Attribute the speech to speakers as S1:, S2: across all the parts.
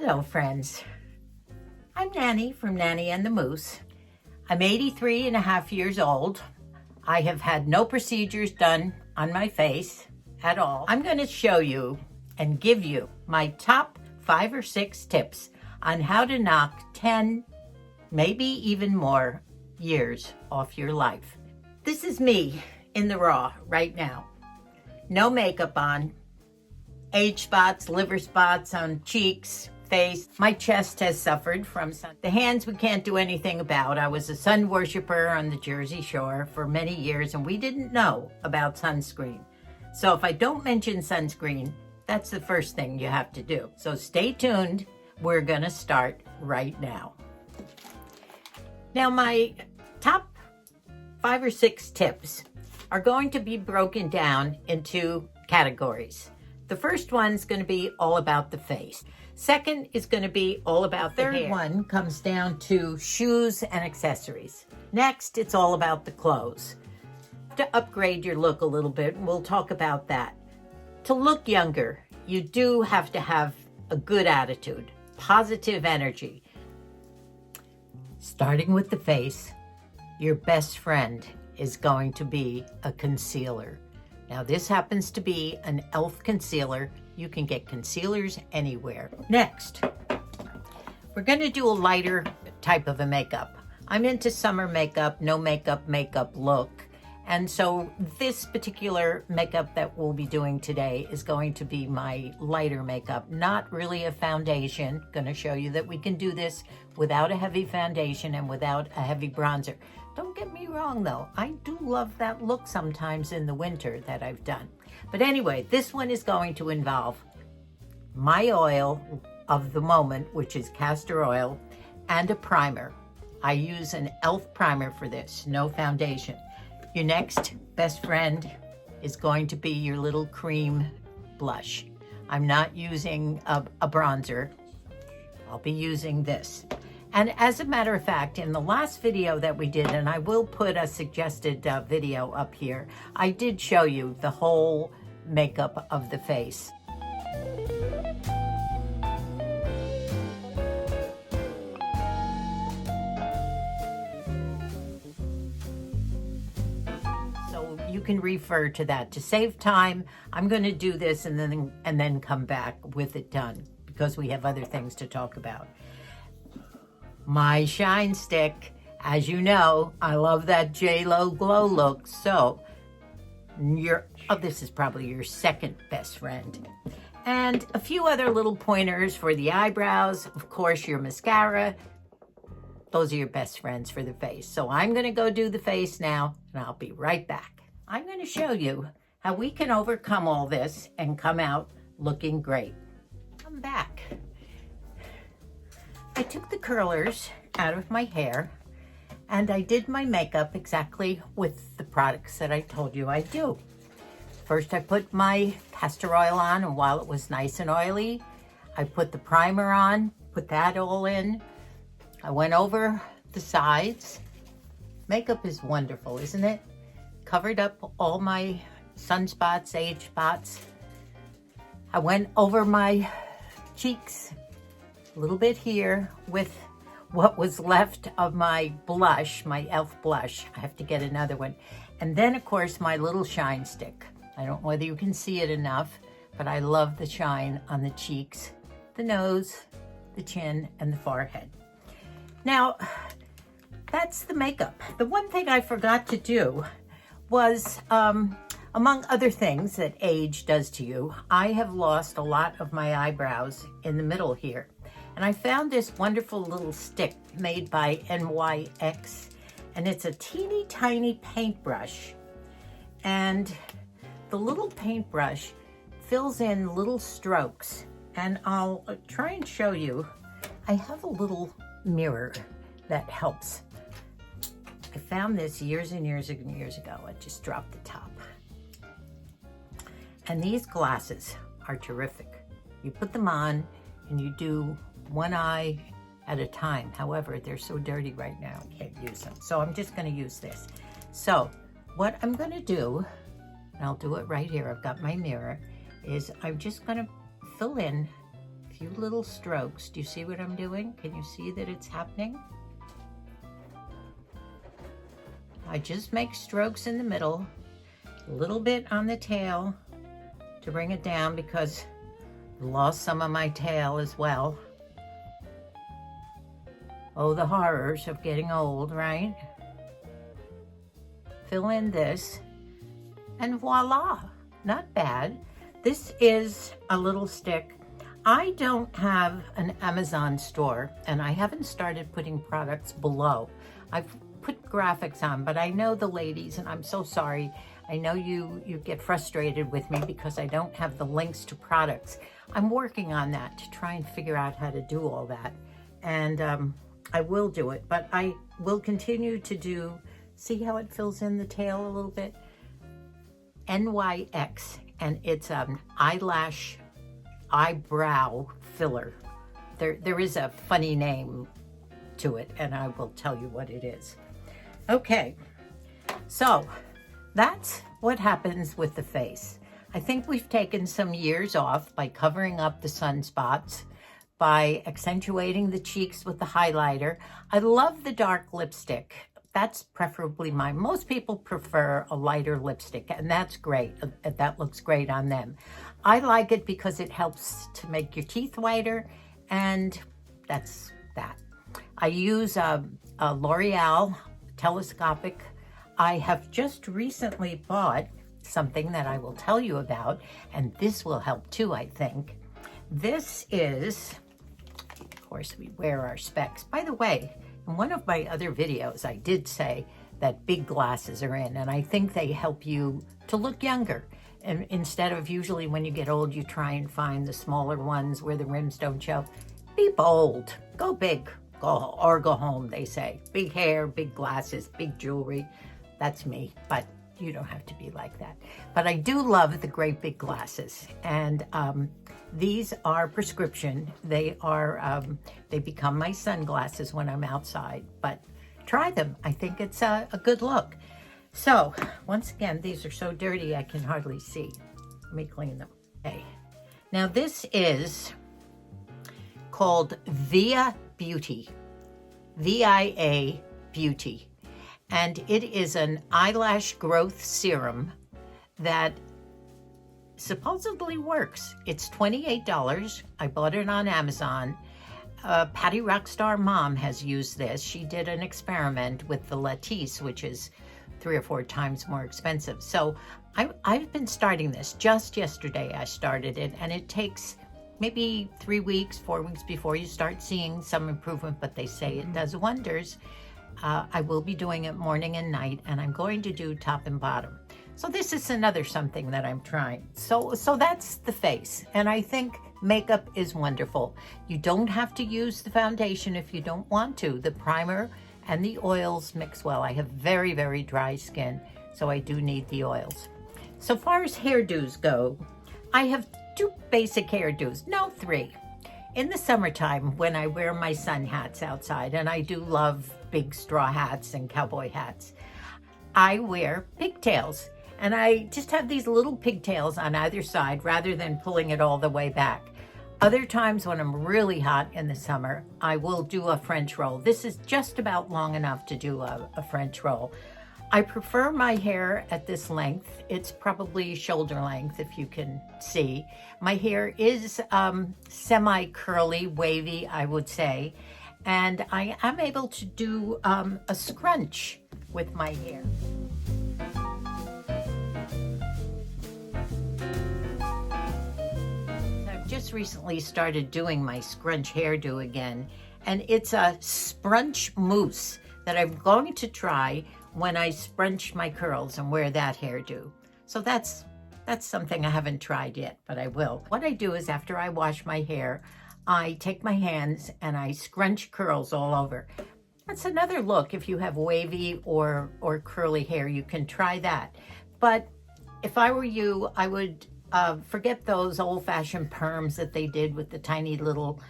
S1: Hello, friends. I'm Nanny from Nanny and the Moose. I'm 83 and a half years old. I have had no procedures done on my face at all. I'm going to show you and give you my top 5 or 6 tips on how to knock 10, maybe even more years off your life. This is me in the raw right now. No makeup on, age spots, liver spots on cheeks, face. My chest has suffered from sun. The hands we can't do anything about. I was a sun worshiper on the Jersey Shore for many years and we didn't know about sunscreen. So if I don't mention sunscreen, that's the first thing you have to do. So stay tuned. We're gonna start right now. Now my top 5 or 6 tips are going to be broken down into categories. The first one's going to be all about the face. Second is going to be all about the hair. Third one comes down to shoes and accessories. Next, it's all about the clothes. To upgrade your look a little bit, we'll talk about that. To look younger, you do have to have a good attitude, positive energy. Starting with the face, your best friend is going to be a concealer. Now this happens to be an e.l.f. concealer. You can get concealers anywhere. Next, we're going to do a lighter type of a makeup. I'm into summer makeup, no makeup look. And so this particular makeup that we'll be doing today is going to be my lighter makeup, not really a foundation. Going to show you that we can do this without a heavy foundation and without a heavy bronzer. Don't get me wrong though, I do love that look sometimes in the winter that I've done. But anyway, this one is going to involve my oil of the moment, which is castor oil, and a primer. I use an e.l.f. primer for this, no foundation. Your next best friend is going to be your little cream blush. I'm not using a bronzer. I'll be using this. And as a matter of fact, in the last video that we did, and I will put a suggested video up here, I did show you the whole makeup of the face. So you can refer to that. To save time, I'm going to do this and then come back with it done because we have other things to talk about. My shine stick, as you know, I love that J-Lo glow look. So this is probably your second best friend. And a few other little pointers for the eyebrows. Of course, your mascara. Those are your best friends for the face. So I'm going to go do the face now, and I'll be right back. I'm going to show you how we can overcome all this and come out looking great. I'm back. I took the curlers out of my hair and I did my makeup exactly with the products that I told you I'd do. First, I put my castor oil on, and while it was nice and oily, I put the primer on, put that all in. I went over the sides. Makeup is wonderful, isn't it? Covered up all my sunspots, age spots. I went over my cheeks, a little bit here with what was left of my blush, my e.l.f. blush. I have to get another one. And then, of course, my little shine stick. I don't know whether you can see it enough, but I love the shine on the cheeks, the nose, the chin, and the forehead. Now, that's the makeup. The one thing I forgot to do was, among other things that age does to you, I have lost a lot of my eyebrows in the middle here. And I found this wonderful little stick made by NYX, and it's a teeny tiny paintbrush. And the little paintbrush fills in little strokes. And I'll try and show you. I have a little mirror that helps. I found this years and years and years ago. I just dropped the top. And these glasses are terrific. You put them on and you do one eye at a time. However, they're so dirty right now, I can't use them. So I'm just gonna use this. So what I'm gonna do, and I'll do it right here, I've got my mirror, is I'm just gonna fill in a few little strokes. Do you see what I'm doing? Can you see that it's happening? I just make strokes in the middle, a little bit on the tail to bring it down because I lost some of my tail as well. Oh, the horrors of getting old, right? Fill in this, and voila, not bad. This is a little stick. I don't have an Amazon store, and I haven't started putting products below. I've put graphics on, but I know the ladies, and I'm so sorry. I know you get frustrated with me because I don't have the links to products. I'm working on that to try and figure out how to do all that. And I will do it, but I will continue to do, see how it fills in the tail a little bit? NYX, and it's an eyebrow filler. There is a funny name to it, and I will tell you what it is. Okay, so that's what happens with the face. I think we've taken some years off by covering up the sunspots, by accentuating the cheeks with the highlighter. I love the dark lipstick. That's preferably mine. Most people prefer a lighter lipstick, and that's great. That looks great on them. I like it because it helps to make your teeth whiter, and that's that. I use a L'Oreal telescopic. I have just recently bought something that I will tell you about, and this will help too, I think. This is, of course, we wear our specs. By the way, in one of my other videos, I did say that big glasses are in, and I think they help you to look younger. And instead of usually when you get old, you try and find the smaller ones where the rims don't show. Be bold, go big, go home, they say. Big hair, big glasses, big jewelry. That's me, but you don't have to be like that. But I do love the great big glasses, and these are prescription. They are, they become my sunglasses when I'm outside, but try them. I think it's a good look. So once again, these are so dirty I can hardly see. Let me clean them. Okay. Now this is called Via Beauty, VIA Beauty. And it is an eyelash growth serum that supposedly works. It's $28. I bought it on Amazon. Patty Rockstar Mom has used this. She did an experiment with the Latisse, which is 3 or 4 times more expensive. So I've been starting this. Just yesterday I started it, and it takes maybe 3 weeks, 4 weeks before you start seeing some improvement, but they say it does wonders. I will be doing it morning and night, and I'm going to do top and bottom. So this is another something that I'm trying. So that's the face, and I think makeup is wonderful. You don't have to use the foundation if you don't want to. The primer and the oils mix well. I have very, very dry skin, so I do need the oils. So far as hairdos go, I have 2 basic hairdos, no 3. In the summertime, when I wear my sun hats outside, and I do love big straw hats and cowboy hats, I wear pigtails. And I just have these little pigtails on either side rather than pulling it all the way back. Other times when I'm really hot in the summer, I will do a French roll. This is just about long enough to do a French roll. I prefer my hair at this length. It's probably shoulder length, if you can see. My hair is semi-curly, wavy, I would say. And I am able to do a scrunch with my hair. I've just recently started doing my scrunch hairdo again, and it's a scrunch mousse that I'm going to try when I scrunch my curls and wear that hairdo. So that's something I haven't tried yet, but I will. What I do is after I wash my hair, I take my hands and I scrunch curls all over. That's another look. If you have wavy or curly hair, you can try that. But if I were you, I would forget those old-fashioned perms that they did with the tiny little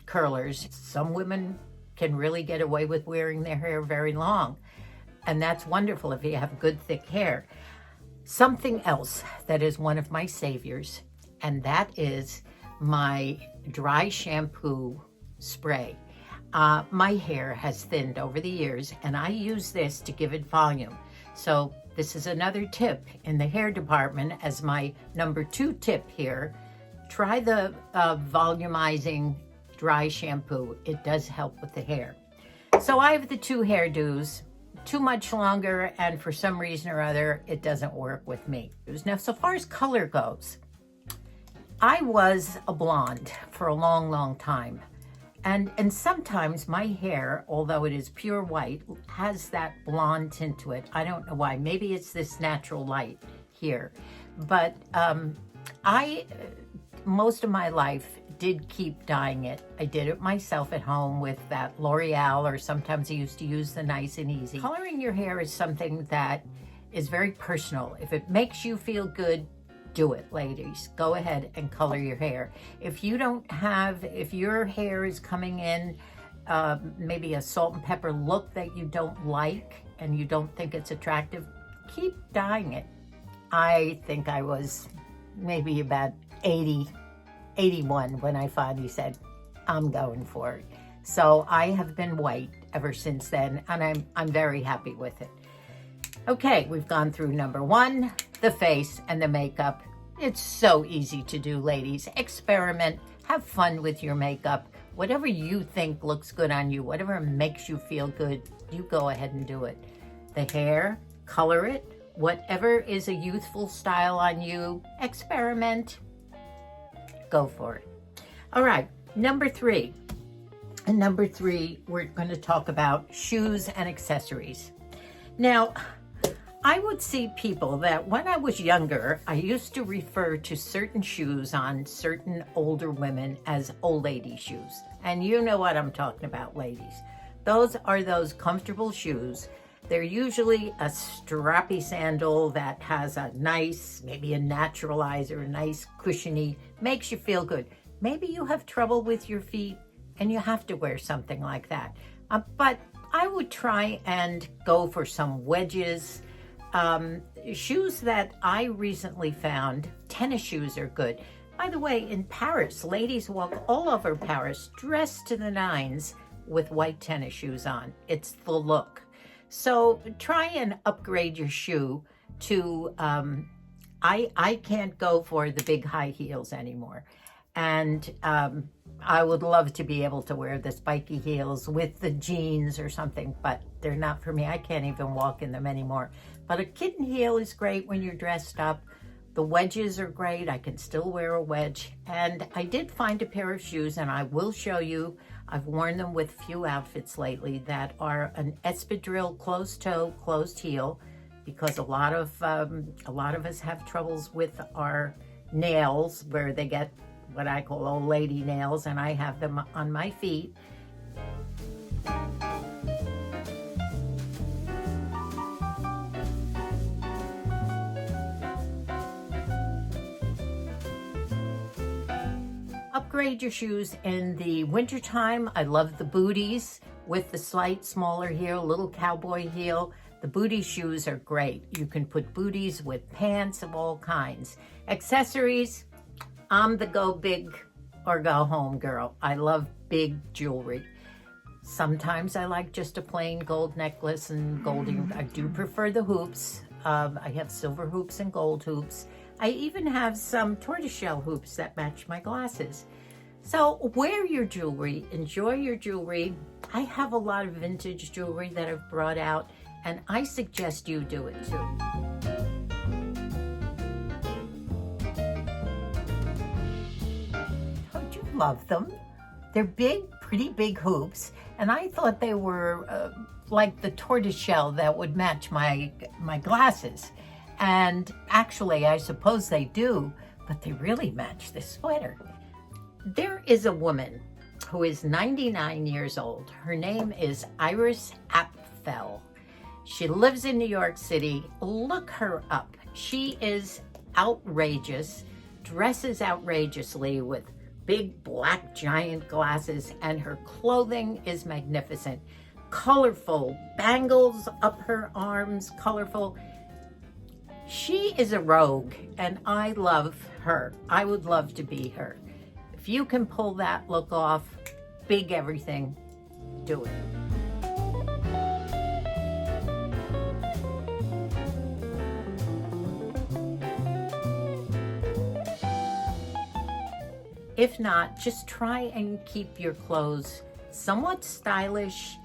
S1: curlers. Some women can really get away with wearing their hair very long, and that's wonderful if you have good thick hair. Something else that is one of my saviors, and that is my dry shampoo spray. My hair has thinned over the years, and I use this to give it volume. So this is another tip in the hair department as my number 2 tip here. Try the volumizing dry shampoo. It does help with the hair. So I have the 2 hairdos, too much longer, and for some reason or other, it doesn't work with me. Now, so far as color goes, I was a blonde for a long, long time. And sometimes my hair, although it is pure white, has that blonde tint to it. I don't know why. Maybe it's this natural light here. But most of my life did keep dyeing it. I did it myself at home with that L'Oreal, or sometimes I used to use the Nice and Easy. Coloring your hair is something that is very personal. If it makes you feel good, do it, ladies. Go ahead and color your hair. If your hair is coming in maybe a salt and pepper look that you don't like and you don't think it's attractive, keep dyeing it. I think I was maybe about 81 when I finally said, I'm going for it. So I have been white ever since then, and I'm very happy with it. Okay, we've gone through number 1, the face and the makeup. It's so easy to do, ladies. Experiment, have fun with your makeup. Whatever you think looks good on you, whatever makes you feel good, you go ahead and do it. The hair, color it. Whatever is a youthful style on you, experiment. Go for it. All right, number 3. And number 3, we're going to talk about shoes and accessories. Now, I would see people that when I was younger, I used to refer to certain shoes on certain older women as old lady shoes. And you know what I'm talking about, ladies. Those are those comfortable shoes. They're usually a strappy sandal that has a nice, maybe a naturalizer, a nice cushiony, makes you feel good. Maybe you have trouble with your feet and you have to wear something like that. But I would try and go for some wedges. Shoes that I recently found, tennis shoes are good. By the way, in Paris, ladies walk all over Paris dressed to the nines with white tennis shoes on. It's the look. So try and upgrade your shoe to, I can't go for the big high heels anymore. And I would love to be able to wear the spiky heels with the jeans or something, but they're not for me. I can't even walk in them anymore. But a kitten heel is great when you're dressed up. The wedges are great. I can still wear a wedge. And I did find a pair of shoes, and I will show you. I've worn them with few outfits lately that are an espadrille closed toe, closed heel, because a lot of us have troubles with our nails where they get what I call old lady nails, and I have them on my feet. Upgrade your shoes in the wintertime. I love the booties with the slight smaller heel, little cowboy heel. The booty shoes are great. You can put booties with pants of all kinds. Accessories, I'm the go big or go home girl. I love big jewelry. Sometimes I like just a plain gold necklace and gold earrings. I do prefer the hoops. I have silver hoops and gold hoops. I even have some tortoiseshell hoops that match my glasses. So wear your jewelry, enjoy your jewelry. I have a lot of vintage jewelry that I've brought out, and I suggest you do it too. Don't you love them? They're big, pretty big hoops, and I thought they were like the tortoiseshell that would match my glasses. And actually, I suppose they do, but they really match this sweater. There is a woman who is 99 years old. Her name is Iris Apfel. She lives in New York City. Look her up. She is outrageous, dresses outrageously with big black giant glasses, and her clothing is magnificent. Colorful, bangles up her arms, colorful. She is a rogue, and I love her. I would love to be her. If you can pull that look off, big everything, do it. If not, just try and keep your clothes somewhat stylish.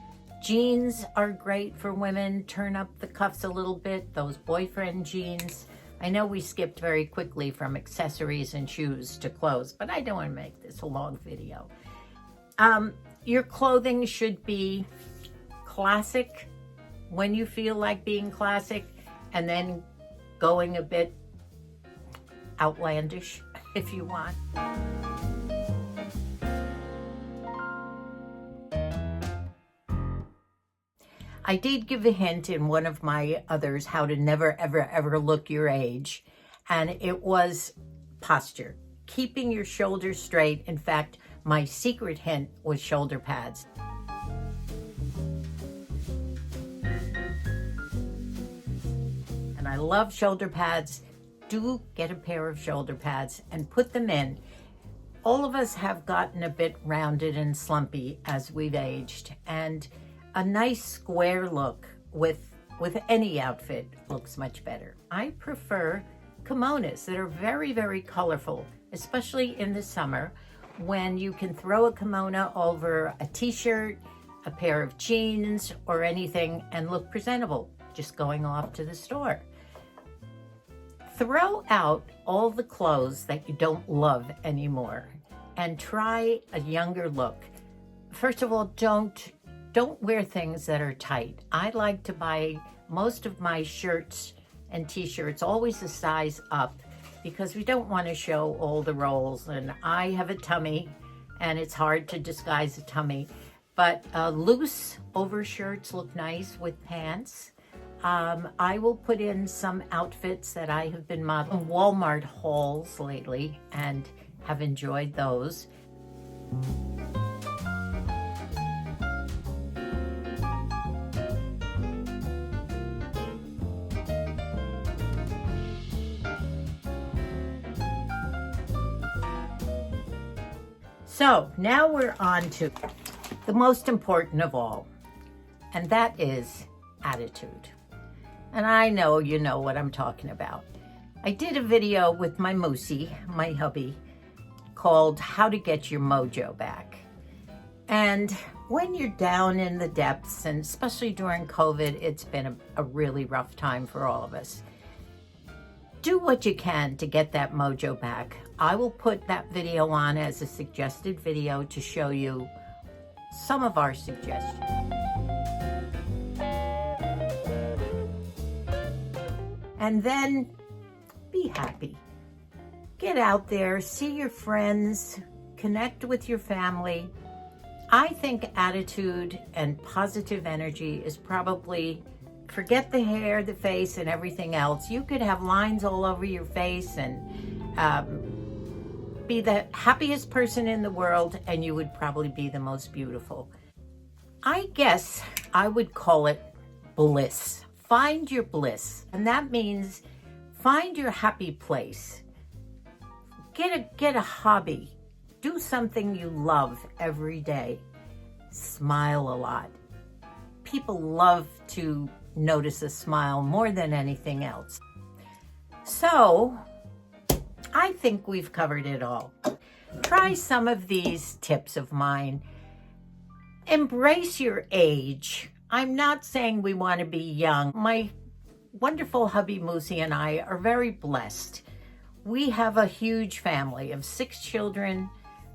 S1: Jeans are great for women. Turn up the cuffs a little bit, those boyfriend jeans. I know we skipped very quickly from accessories and shoes to clothes, but I don't want to make this a long video. Your clothing should be classic when you feel like being classic, and then going a bit outlandish if you want. I did give a hint in one of my others how to never, ever, ever look your age. And it was posture, keeping your shoulders straight. In fact, my secret hint was shoulder pads. And I love shoulder pads. Do get a pair of shoulder pads and put them in. All of us have gotten a bit rounded and slumpy as we've aged, and a nice square look with any outfit looks much better. I prefer kimonos that are very, very colorful, especially in the summer, when you can throw a kimono over a t-shirt, a pair of jeans, or anything and look presentable, just going off to the store. Throw out all the clothes that you don't love anymore and try a younger look. First of all, don't wear things that are tight. I like to buy most of my shirts and t-shirts always a size up, because we don't want to show all the rolls, and I have a tummy and it's hard to disguise a tummy, but loose overshirts look nice with pants. I will put in some outfits that I have been modeling Walmart hauls lately and have enjoyed those. So now we're on to the most important of all, and that is attitude. And I know you know what I'm talking about. I did a video with my Moosey, my hubby, called How to Get Your Mojo Back. And when you're down in the depths, and especially during COVID, it's been a really rough time for all of us. Do what you can to get that mojo back. I will put that video on as a suggested video to show you some of our suggestions. And then be happy. Get out there, see your friends, connect with your family. I think attitude and positive energy is probably, forget the hair, the face, and everything else. You could have lines all over your face and be the happiest person in the world, and you would probably be the most beautiful. I guess I would call it bliss. Find your bliss, and that means find your happy place. Get a hobby. Do something you love every day. Smile a lot. People love to notice a smile more than anything else. So, I think we've covered it all. Try some of these tips of mine. Embrace your age. I'm not saying we want to be young. My wonderful hubby Moosey and I are very blessed. We have a huge family of 6 children.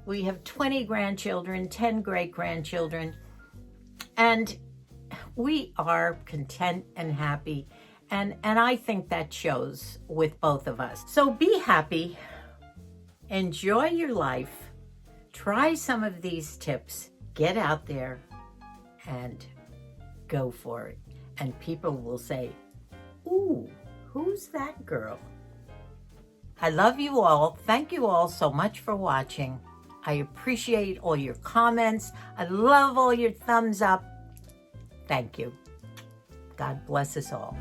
S1: We have 20 grandchildren, 10 great-grandchildren, and we are content and happy, and I think that shows with both of us. So be happy, enjoy your life, try some of these tips, get out there and go for it. And people will say, "Ooh, who's that girl?" I love you all. Thank you all so much for watching. I appreciate all your comments. I love all your thumbs up. Thank you. God bless us all.